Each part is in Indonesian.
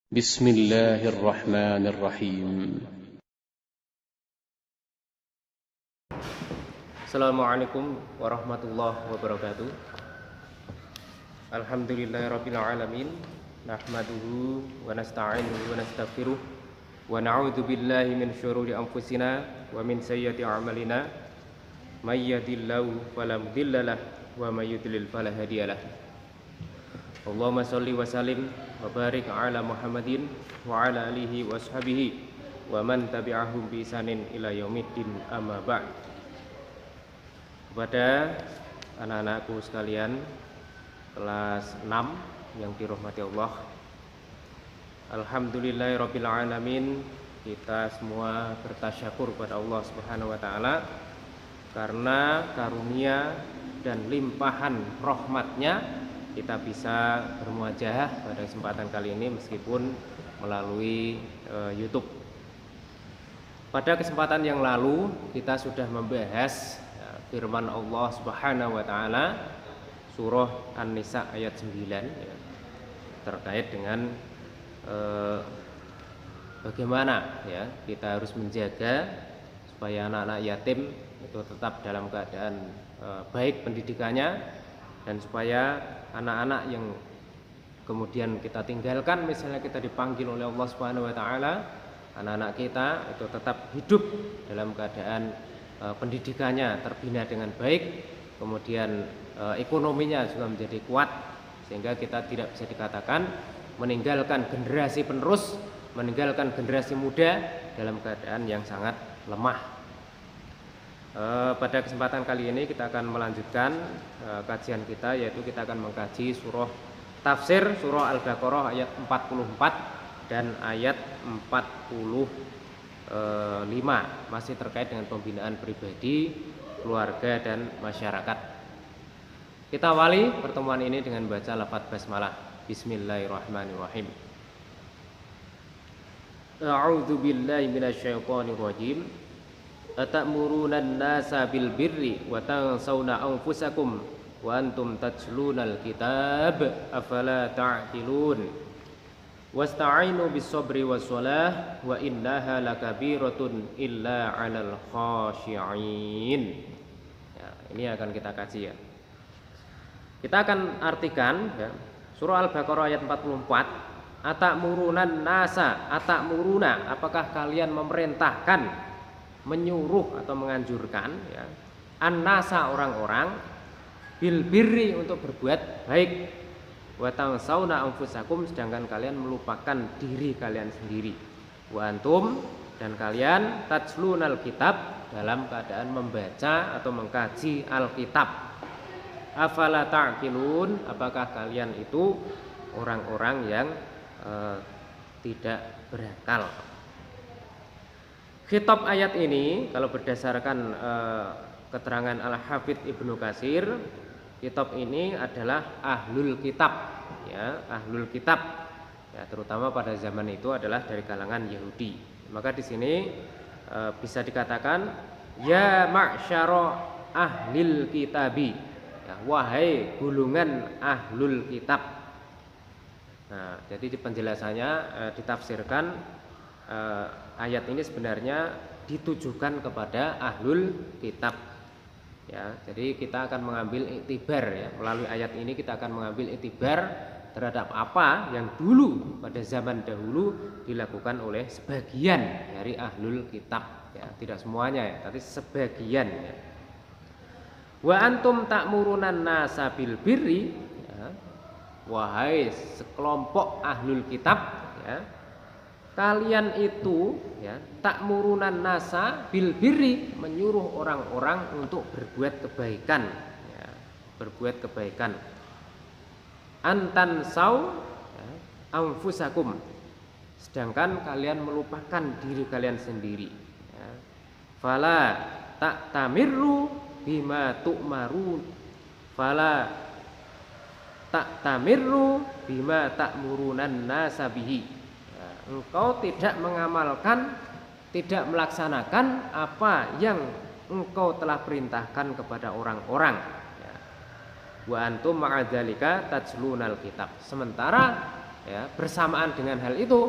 بسم الله الرحمن الرحيم. Assalamualaikum warahmatullahi wabarakatuh. Alhamdulillahirabbil alamin. Nahmaduhu wa nasta'inuhu wa nastaghfiruh wa na'udzu billahi min syururi anfusina wa min sayyiati a'malina. May yahdihillahu fala mudhillalah wa may yudlil fala hadiyalah. Allahumma shalli wa sallim wa barik ala Muhammadin wa ala alihi wa ashabihi wa man tabi'ahum bi ihsanin ila yaumiddin, amma ba'd. Kepada anak-anakku sekalian kelas 6 yang dirahmati Allah, alhamdulillahirabbil alamin, kita semua bertasyakur kepada Allah Subhanahu wa taala karena karunia dan limpahan rahmatnya kita bisa bermuajahah pada kesempatan kali ini meskipun melalui YouTube. Pada kesempatan yang lalu kita sudah membahas firman Allah Subhanahu wa taala surah An-Nisa ayat 9 terkait dengan bagaimana kita harus menjaga supaya anak-anak yatim itu tetap dalam keadaan baik pendidikannya, dan supaya anak-anak yang kemudian kita tinggalkan, misalnya kita dipanggil oleh Allah Subhanahu wa taala, anak-anak kita itu tetap hidup dalam keadaan pendidikannya terbina dengan baik, kemudian ekonominya juga menjadi kuat, sehingga kita tidak bisa dikatakan meninggalkan generasi penerus, meninggalkan generasi muda dalam keadaan yang sangat lemah. Pada kesempatan kali ini kita akan melanjutkan kajian kita, yaitu kita akan mengkaji tafsir surah Al-Baqarah ayat 44 dan ayat 45, masih terkait dengan pembinaan pribadi, keluarga dan masyarakat. Kita awali pertemuan ini dengan baca lafaz basmalah. Bismillahirrahmanirrahim. A'udzu billahi minasyaitonir rajim. Atamuruna an-nasa bil birri wa tansawna anfusakum wa antum tatlunal kitab afala ta'qilun. Wasta'inu bis sabri was shalah wa innaha lakabiratun illa 'alal khashi'in. Ya, ini akan kita kaji ya. Kita akan artikan surah Al-Baqarah ayat 44. Atamuruna an-nasa, atamuruna, apakah kalian memerintahkan, menyuruh atau menganjurkan an-nasa, orang-orang, bil birri, untuk berbuat baik, wa tansawna anfusakum, sedangkan kalian melupakan diri kalian sendiri, wa antum, dan kalian tatslunal kitab, dalam keadaan membaca atau mengkaji Alkitab. Afala ta'qilun, apakah kalian itu orang-orang yang tidak berakal. Khitab ayat ini kalau berdasarkan keterangan Al-Hafidz Ibnu Katsir, khitab ini adalah ahlul kitab, ahlul kitab, terutama pada zaman itu adalah dari kalangan Yahudi. Maka di sini bisa dikatakan ya ma'syara ahlil kitabi, wahai gulungan ahlul kitab. Nah, jadi di penjelasannya ditafsirkan ayat ini sebenarnya ditujukan kepada ahlul kitab. Jadi kita akan mengambil iktibar melalui ayat ini kita akan mengambil iktibar terhadap apa yang dulu pada zaman dahulu dilakukan oleh sebagian dari ahlul kitab, tidak semuanya tapi sebagian. Wa antum ta'murunan nasa bil birri, wahai sekelompok ahlul kitab, kalian itu ta'murunan nasa bil birri, menyuruh orang-orang untuk berbuat kebaikan, berbuat kebaikan. Antansau anfusakum, sedangkan kalian melupakan diri kalian sendiri. Fala ta'tamirru bima tu'marun, fala ta'tamirru bima ta'murunan nasa bihi, engkau tidak mengamalkan, tidak melaksanakan apa yang engkau telah perintahkan kepada orang-orang. Wa antum ma'adzalika tajlunal kitab, sementara ya, bersamaan dengan hal itu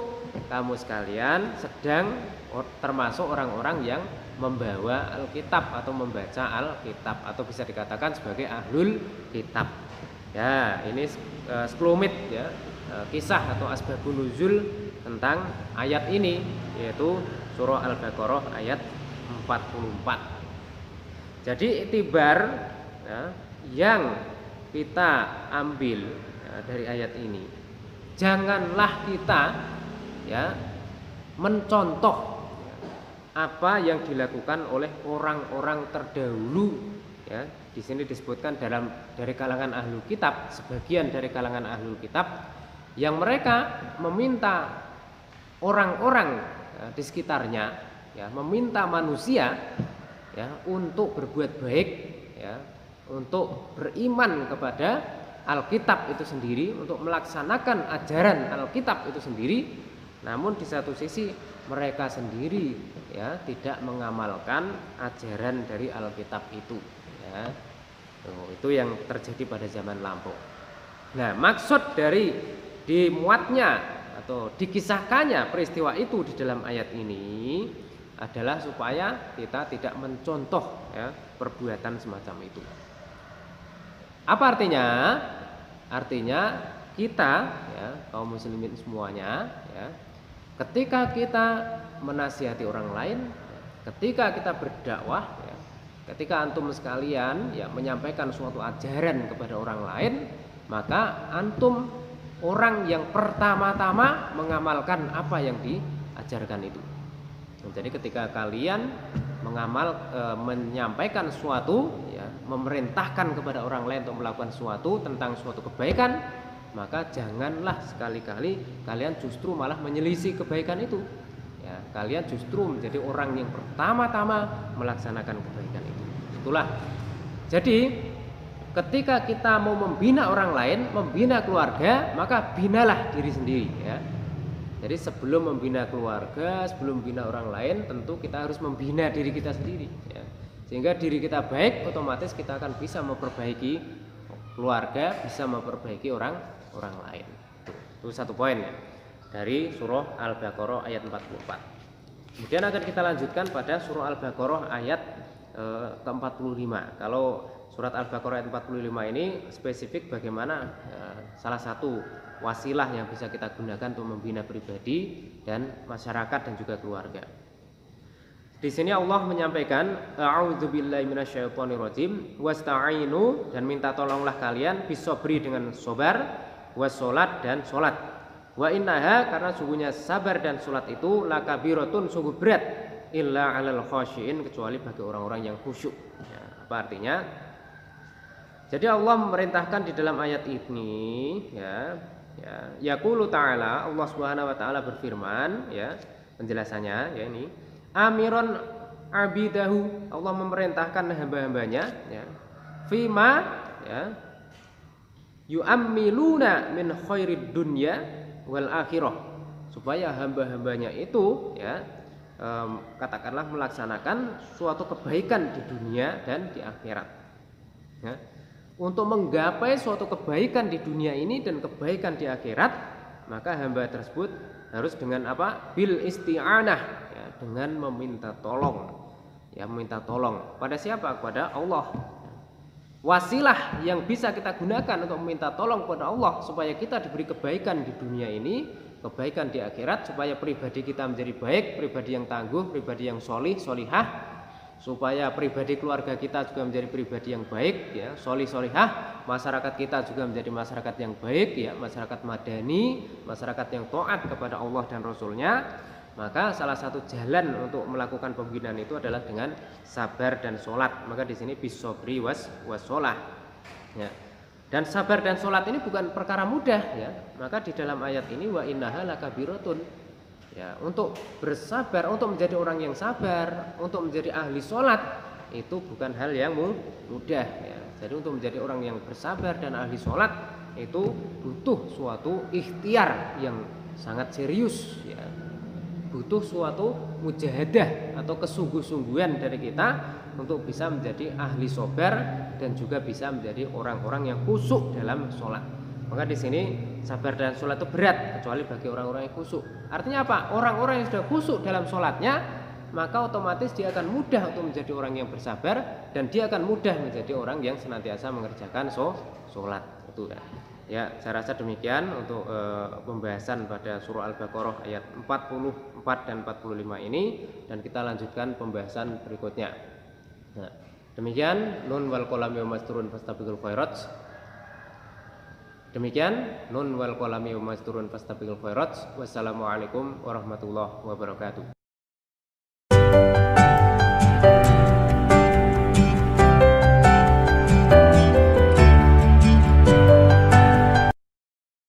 kamu sekalian sedang termasuk orang-orang yang membawa Alkitab atau membaca Alkitab atau bisa dikatakan sebagai ahlul kitab. Ya, ini sekelumit ya kisah atau asbabun nuzul tentang ayat ini, yaitu surah Al-Baqarah ayat 44. Jadi iktibar ya, yang kita ambil ya, dari ayat ini, janganlah kita ya mencontoh ya, apa yang dilakukan oleh orang-orang terdahulu ya. Di sini disebutkan dari kalangan ahlul kitab, sebagian dari kalangan ahlul kitab yang mereka meminta orang-orang ya, di sekitarnya ya, meminta manusia ya untuk berbuat baik ya, untuk beriman kepada Alkitab itu sendiri, untuk melaksanakan ajaran Alkitab itu sendiri. Namun di satu sisi mereka sendiri ya tidak mengamalkan ajaran dari Alkitab itu ya. Itu yang terjadi pada zaman lampau. Nah, maksud dari dimuatnya atau dikisahkannya peristiwa itu di dalam ayat ini adalah supaya kita tidak mencontoh ya, perbuatan semacam itu. Apa artinya? Artinya kita ya, kaum muslimin semuanya ya, ketika kita menasihati orang lain, ketika kita berdakwah ya, ketika antum sekalian ya menyampaikan suatu ajaran kepada orang lain, maka antum orang yang pertama-tama mengamalkan apa yang diajarkan itu. Jadi ketika kalian menyampaikan suatu ya, memerintahkan kepada orang lain untuk melakukan suatu tentang suatu kebaikan, maka janganlah sekali-kali kalian justru malah menyelisih kebaikan itu ya, kalian justru menjadi orang yang pertama-tama melaksanakan kebaikan itu. Itulah. Jadi ketika kita mau membina orang lain, membina keluarga, maka binalah diri sendiri ya. Jadi sebelum membina keluarga, sebelum membina orang lain, tentu kita harus membina diri kita sendiri ya. Sehingga diri kita baik, otomatis kita akan bisa memperbaiki keluarga, bisa memperbaiki orang lain. Itu satu poin ya, dari surah Al-Baqarah ayat 44. Kemudian akan kita lanjutkan pada surah Al-Baqarah ayat ke-45. Kalau surat Al-Baqarah ayat 45 ini spesifik bagaimana salah satu wasilah yang bisa kita gunakan untuk membina pribadi dan masyarakat dan juga keluarga. Di sini Allah menyampaikan a'udzubillahi minasyaitonirrajim wasta'inu, dan minta tolonglah kalian bisobri dengan sabar, wassalat dan salat. Wa innaha, karena sungguhnya sabar dan salat itu lakabiratun, sungguh berat, illa 'alal khasyiin, kecuali bagi orang-orang yang khusyuk. Ya, apa artinya? Jadi Allah memerintahkan di dalam ayat ini ya, yaqulu ta'ala, Allah Subhanahu wa taala berfirman ya, penjelasannya ya ini, amiron abidahu, Allah memerintahkan hamba-hambanya ya, fima ya yu'ammiluna min khairid dunya wal akhirah, supaya hamba-hambanya itu ya katakanlah melaksanakan suatu kebaikan di dunia dan di akhirat ya. Untuk menggapai suatu kebaikan di dunia ini dan kebaikan di akhirat, maka hamba tersebut harus dengan apa? Bil isti'anah ya, dengan meminta tolong. Ya, meminta tolong pada siapa? Kepada Allah. Wasilah yang bisa kita gunakan untuk meminta tolong kepada Allah supaya kita diberi kebaikan di dunia ini, kebaikan di akhirat, supaya pribadi kita menjadi baik, pribadi yang tangguh, pribadi yang solih, solihah, supaya pribadi keluarga kita juga menjadi pribadi yang baik ya, solih solihah, masyarakat kita juga menjadi masyarakat yang baik ya, masyarakat madani, masyarakat yang taat kepada Allah dan Rasulnya. Maka salah satu jalan untuk melakukan pembinaan itu adalah dengan sabar dan sholat. Maka di sini bisobri wassolah ya. Dan sabar dan sholat ini bukan perkara mudah ya. Maka di dalam ayat ini wa innaha lakabiratun ya, untuk bersabar, untuk menjadi orang yang sabar, untuk menjadi ahli sholat, itu bukan hal yang mudah ya. Jadi untuk menjadi orang yang bersabar dan ahli sholat itu butuh suatu ikhtiar yang sangat serius ya. Butuh suatu mujahadah atau kesungguh-sungguhan dari kita untuk bisa menjadi ahli sabar dan juga bisa menjadi orang-orang yang khusyuk dalam sholat. Maka di sini sabar dan sholat itu berat kecuali bagi orang-orang yang khusyuk. Artinya apa? Orang-orang yang sudah khusyuk dalam sholatnya, maka otomatis dia akan mudah untuk menjadi orang yang bersabar dan dia akan mudah menjadi orang yang senantiasa mengerjakan sholat. Itu ya. Ya, saya rasa demikian untuk pembahasan pada surah Al-Baqarah ayat 44 dan 45 ini, dan kita lanjutkan pembahasan berikutnya. Nah, demikian nun wal qalami wa masturun fastabiqul khairat. Demikian nun wal qalami wa masturun fastabiqul khairat. Wassalamualaikum warahmatullahi wabarakatuh.